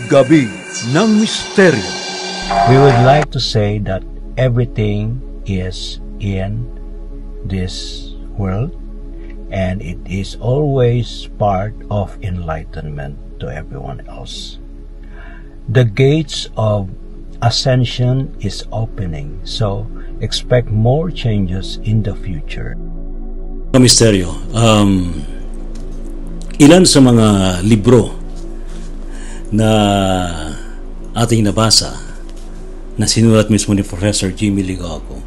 Gabi ng Misteryo. We would like to say that everything is in this world and it is always part of enlightenment to everyone else. The gates of ascension is opening, so expect more changes in the future. Misteryo, ilan sa mga libro na ating nabasa na sinulat mismo ni Professor Jimmy Ligago.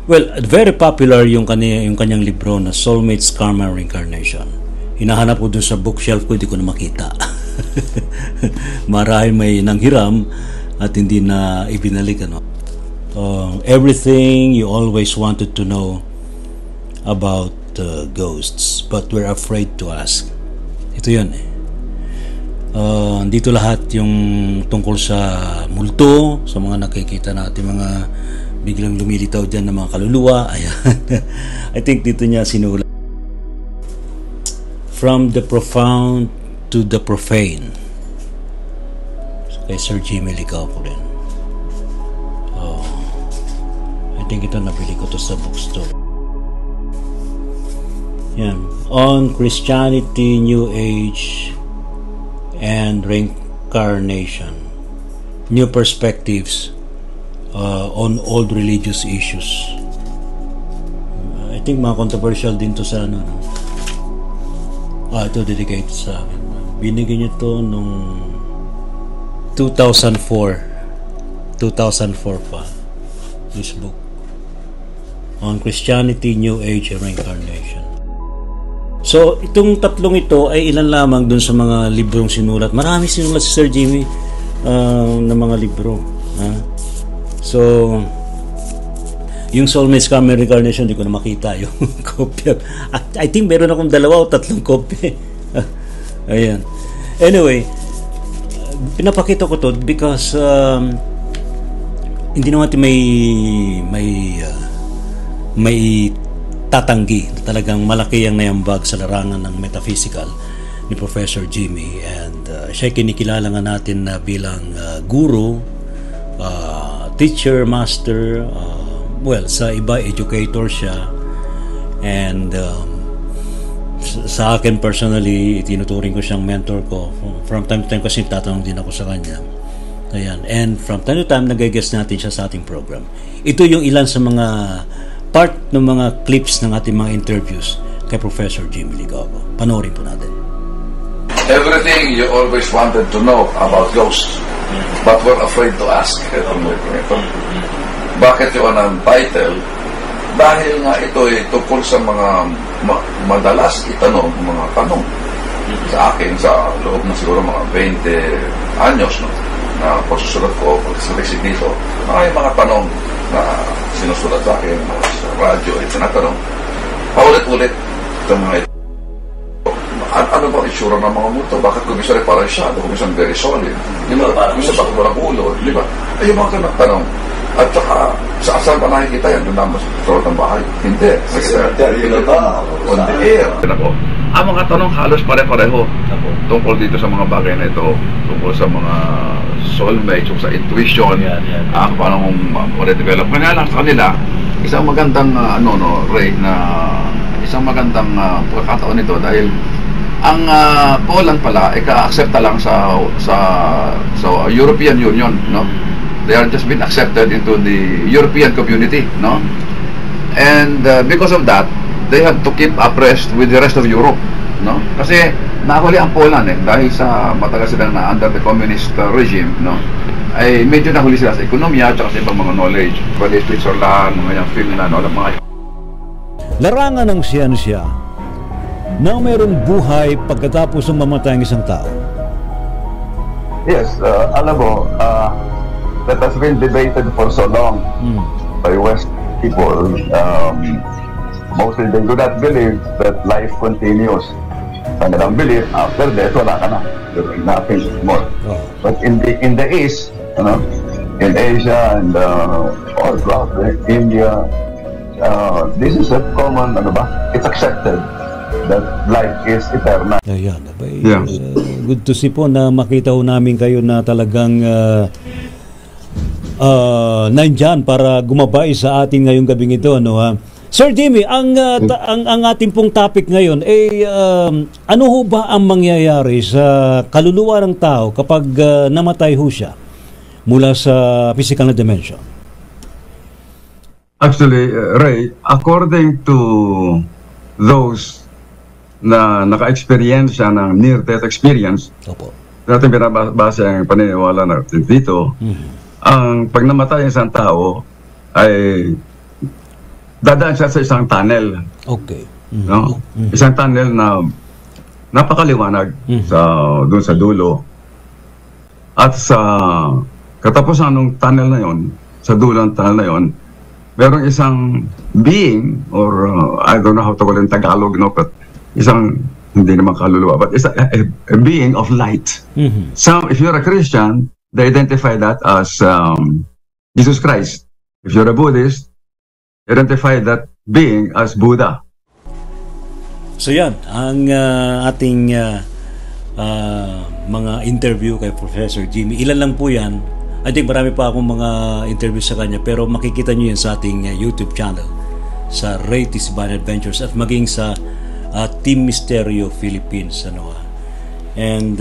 Well, very popular yung kanyang libro na Soulmates, Karma, Reincarnation. Hinahanap ko dun sa bookshelf ko, hindi ko na makita. Marahil may nanghiram at hindi na ibinalik. Everything you always wanted to know about ghosts, but we're afraid to ask. Ito yun eh. Dito lahat yung tungkol sa multo, sa mga nakikita natin, mga biglang lumilitaw dyan ng mga kaluluwa. Ayan. I think dito niya sinulat. From the profound to the profane. Kay Sir Jimmy Ligago rin. I think ito nabili ko to sa bookstore. Yan. On Christianity, New Age, and Reincarnation. New perspectives on old religious issues. I think mga controversial din to sa ito dedicated sa akin. Binigyan niyo to nung 2004 pa, this book. On Christianity, New Age, and Reincarnation. So, itong tatlong ito ay ilan lamang dun sa mga librong sinulat. Marami sinulat si Sir Jimmy na mga libro. So, yung Soulmates, Karma, Reincarnation, hindi ko na makita yung kopya. I think meron akong 2 o 3 kopya. Ayan. Anyway, pinapakita ko to because hindi naman natin may tatanggi na talagang malaki ang nayambag sa larangan ng metaphysical ni Professor Jimmy, and siya kinikilala nga natin na bilang guru, teacher, master, well, sa iba educator siya, and sa akin personally itinuturing ko siyang mentor ko. From time to time kasi tatanong din ako sa kanya. Ayan. And from time to time nag-guest natin siya sa ating program. Ito yung ilan sa mga part ng mga clips ng ating mga interviews kay Professor Jimmy Ligago. Panoorin po natin. Everything you always wanted to know about ghosts, but were afraid to ask. Bakit yun ang title? Dahil nga ito ay tungkol sa mga madalas itanong, mga tanong sa akin sa loob ng siguro mga 20 anyos na pagsusulat ko, pagsusulat dito, may mga tanong na sinusulat sa akin sa radyo ay tinatanong paulit-ulit sa mga ito. Ano ba itsura ng mga multo? Bakit kumisa rin parang siya? Kumisa very solid? Kumisa bakit walang ulo? Di ba? Ay yung mga tanong. At saka, saan ba nakikita yan? Doon naman sa tulad ng bahay? Hindi. On the air. Ang mga tanong halos pare-pareho tungkol dito sa mga bagay na ito, tungkol sa mga soulmates, sa intuition, paano mong develop. Kaya lang sa kanila, isang magandang Ray, na isang magandang pagkakataon nito dahil ang Poland pala ay ka-accepta lang sa European Union, no? They are just been accepted into the European community, no? And because of that, they have to keep abreast with the rest of Europe, no? Kasi nahuli ang Poland dahil sa matagal silang na under the communist regime, no? Ay medyo nahuli sila sa ekonomiya at sa ibang mga knowledge, pwede Switzerland, mga Finland, mga Larangan ng siyensya na mayroong buhay pagkatapos ng mamatay ng isang tao. Yes, alam mo, that has been debated for so long by West people. Mostly they do not believe that life continues. Kanilang belief, after death, wala ka na. There is nothing more. But in the East, in Asia and all throughout India, this is a common, it's accepted that life is eternal. Ayan, abay, Yeah. Good to see po na makita ho namin kayo na talagang nandyan para gumabay sa ating ngayong gabing ito, ano ha? Sir Jimmy, ang ating pong topic ngayon ano ho ba ang mangyayari sa kaluluwa ng tao kapag namatay ho siya mula sa physical na dimension? Actually, Ray, according to those na naka-experience siya ng near-death experience, Opo. natin binabasa ang paniniwala natin dito, ang pag namatay ang isang tao ay dadaan siya sa isang tunnel. Okay. No? Isang tunnel na napakaliwanag doon sa dulo. At sa katapusan ng tunnel na yon, sa dulo ng tunnel na yon, merong isang being, or I don't know how to call it in Tagalog, no? But isang, hindi naman kaluluwa, but it's a being of light. Some, if you're a Christian, they identify that as Jesus Christ. If you're a Buddhist, identify that being as Buddha. So yan, ang ating mga interview kay Professor Jimmy. Ilan lang po yan. I think marami pa akong mga interview sa kanya, pero makikita nyo yan sa ating YouTube channel, sa Ray Tisban Adventures, at maging sa Team Misterio Philippines. And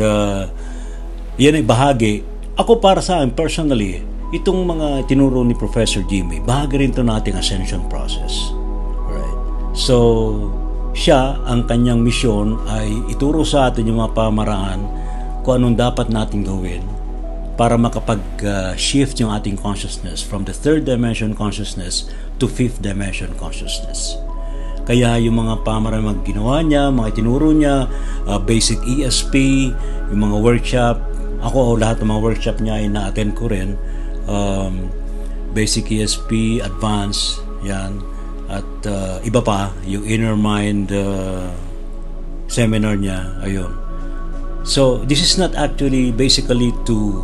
yan ay bahagi. Ako para sa akin, personally, itong mga tinuro ni Professor Jimmy, bahagi rin ito nating ascension process. Right? So, siya, ang kanyang misyon ay ituro sa atin yung mga pamaraan kung anong dapat natin gawin para makapag-shift yung ating consciousness from the third dimension consciousness to fifth dimension consciousness. Kaya yung mga pamaraan ginawa niya, mga tinuro niya, basic ESP, yung mga workshop, ako lahat ng mga workshop niya ay na-attend ko rin. Basic ESP, Advanced, yan, at iba pa, yung Inner Mind seminar niya, ayun. So this is not actually basically to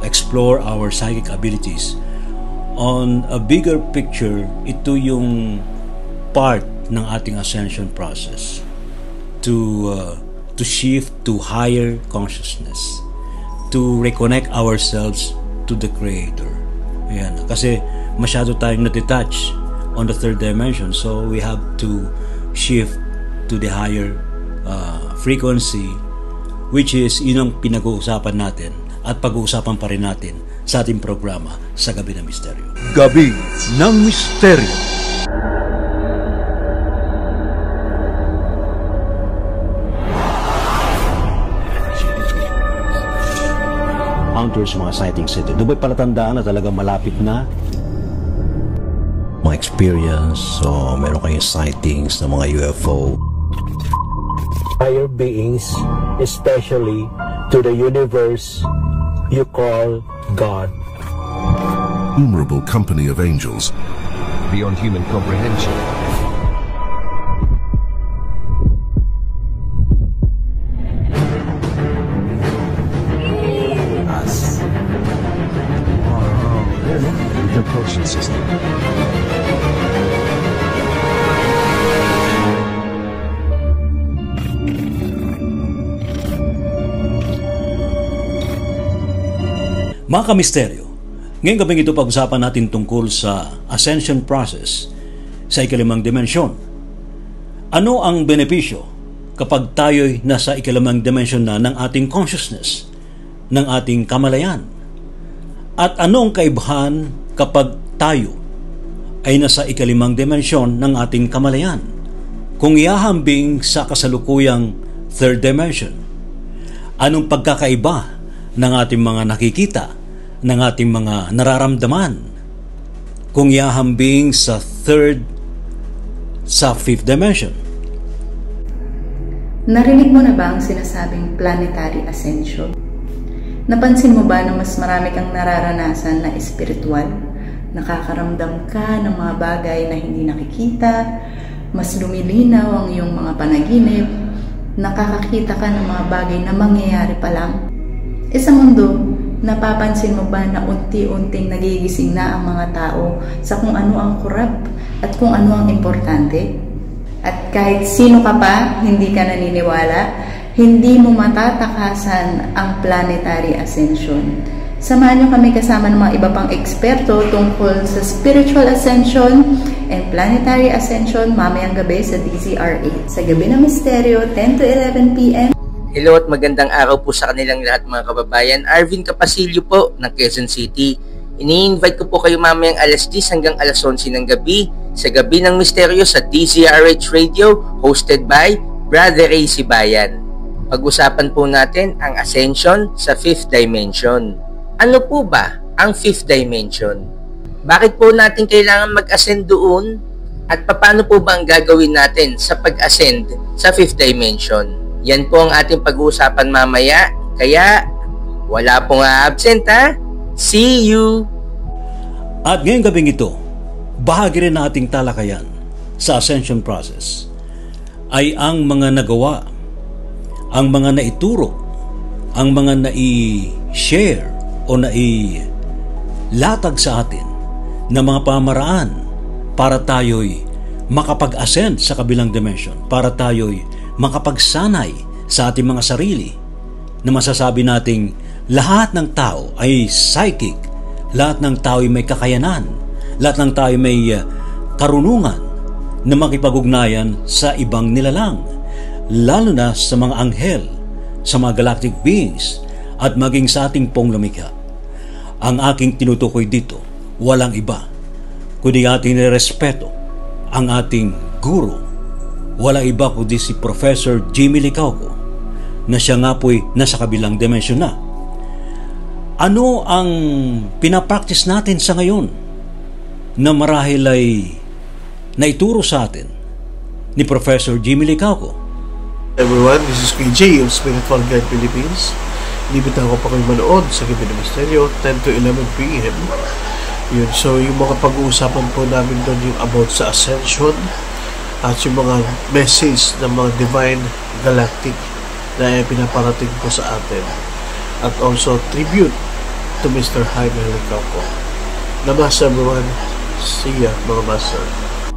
explore our psychic abilities. On a bigger picture, ito yung part ng ating ascension process to shift to higher consciousness, to reconnect ourselves to the Creator. Ayan. Kasi masyado tayong na-detach on the third dimension, so we have to shift to the higher frequency, which is yun ang pinag-uusapan natin at pag-uusapan pa rin natin sa ating programa sa Gabi ng Misteryo. Gabi ng Misteryo. Encounters, mga sightings ito. Doon ba'y palatandaan na talaga malapit na? Mga experience, so meron kayong sightings ng mga UFO. Higher beings, especially to the universe you call God. Innumerable company of angels Beyond human comprehension. Propulsion system. Mga kamisteryo, ngayong gabing ito pag-usapan natin tungkol sa ascension process sa ikalimang dimensyon. Ano ang benepisyo kapag tayo'y nasa ikalimang dimensyon na ng ating consciousness, ng ating kamalayan? At ano ang kaibahan kapag tayo ay nasa ikalimang dimensyon ng ating kamalayan kung ihahambing sa kasalukuyang third dimension? Anong pagkakaiba ng ating mga nakikita, ng ating mga nararamdaman kung ihahambing sa fifth dimension? Narinig mo na ba ang sinasabing planetary ascension? Napansin mo ba na mas marami kang nararanasan na espiritual? Nakakaramdam ka ng mga bagay na hindi nakikita, mas lumilinaw ang iyong mga panaginip, nakakakita ka ng mga bagay na mangyayari pa lang. Sa mundo, napapansin mo ba na unti-unting nagigising na ang mga tao sa kung ano ang kurap at kung ano ang importante? At kahit sino ka pa, hindi ka naniniwala, hindi mo matatakasan ang planetary ascension. Samahan niyo kami kasama ng mga iba pang eksperto tungkol sa spiritual ascension and planetary ascension mamayang gabi sa DZRH. Sa Gabi ng Misteryo, 10 to 11 p.m. Hello at magandang araw po sa kanilang lahat mga kababayan. Arvin Capasilio po ng Quezon City. Ini-invite ko po kayo mamayang alas 10 hanggang alas 11 ng gabi sa Gabi ng Misteryo sa DZRH Radio hosted by Brother Ray Sibayan. Pag-usapan po natin ang ascension sa 5th dimension. Ano po ba ang 5th dimension? Bakit po natin kailangan mag-ascend doon? At paano po ba ang gagawin natin sa pag-ascend sa 5th dimension? Yan po ang ating pag-uusapan mamaya. Kaya, wala pong absent ha. See you! At ngayong gabing ito, bahagi rin na ating talakayan sa ascension process ay ang mga nagawa, ang mga naituro, ang mga nai-share o nai-latag sa atin na mga pamaraan para tayo'y makapag-ascend sa kabilang dimension, para tayo'y makapagsanay sa ating mga sarili na masasabi nating lahat ng tao ay psychic, lahat ng tao ay may kakayanan, lahat ng tao ay may karunungan na makipag-ugnayan sa ibang nilalang, lalo na sa mga anghel, sa mga galactic beings, at maging sa ating pong lumikha. Ang aking tinutukoy dito, walang iba, kundi ating nirespeto ang ating guro. Walang iba kundi si Professor Jimmy Licauco, na siya nga po'y nasa kabilang dimensyon na. Ano ang pinapractice natin sa ngayon na marahil ay naituro sa atin ni Professor Jimmy Licauco? Everyone, this is KJ of Spiritual Guide Philippines. Libitahan ko pa kayo manood sa Gabi ng Misteryo, 10 to 11 p.m. Yun, so yung mga pag-uusapan po namin doon yung about sa ascension at yung mga message ng mga divine galactic na pinaparating po sa atin. At also tribute to Mr. Jaime Licauco. Namaste everyone. See ya mga master.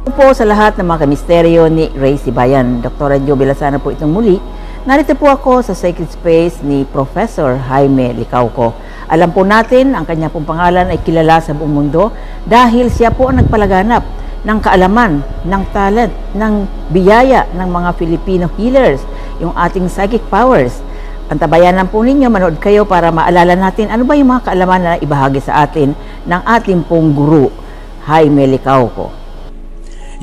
Po sa lahat ng mga misteryo ni Ray Sibayan. Dr. Joe Vilasana po itong muli. Narito po ako sa sacred space ni Professor Jaime Licauco. Alam po natin, ang kanya pong pangalan ay kilala sa buong mundo dahil siya po ang nagpalaganap ng kaalaman, ng talent, ng biyaya ng mga Filipino healers, yung ating psychic powers. Antabayanan po ninyo, manood kayo para maalala natin ano ba yung mga kaalaman na ibahagi sa atin ng ating pong guru, Jaime Licauco.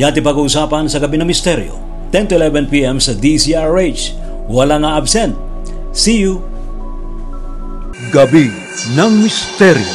Yan ating pag-uusapan sa Gabi ng Misteryo, 10 to 11 p.m. sa DZRH. Wala nga absent. See you! Gabi ng Misteryo.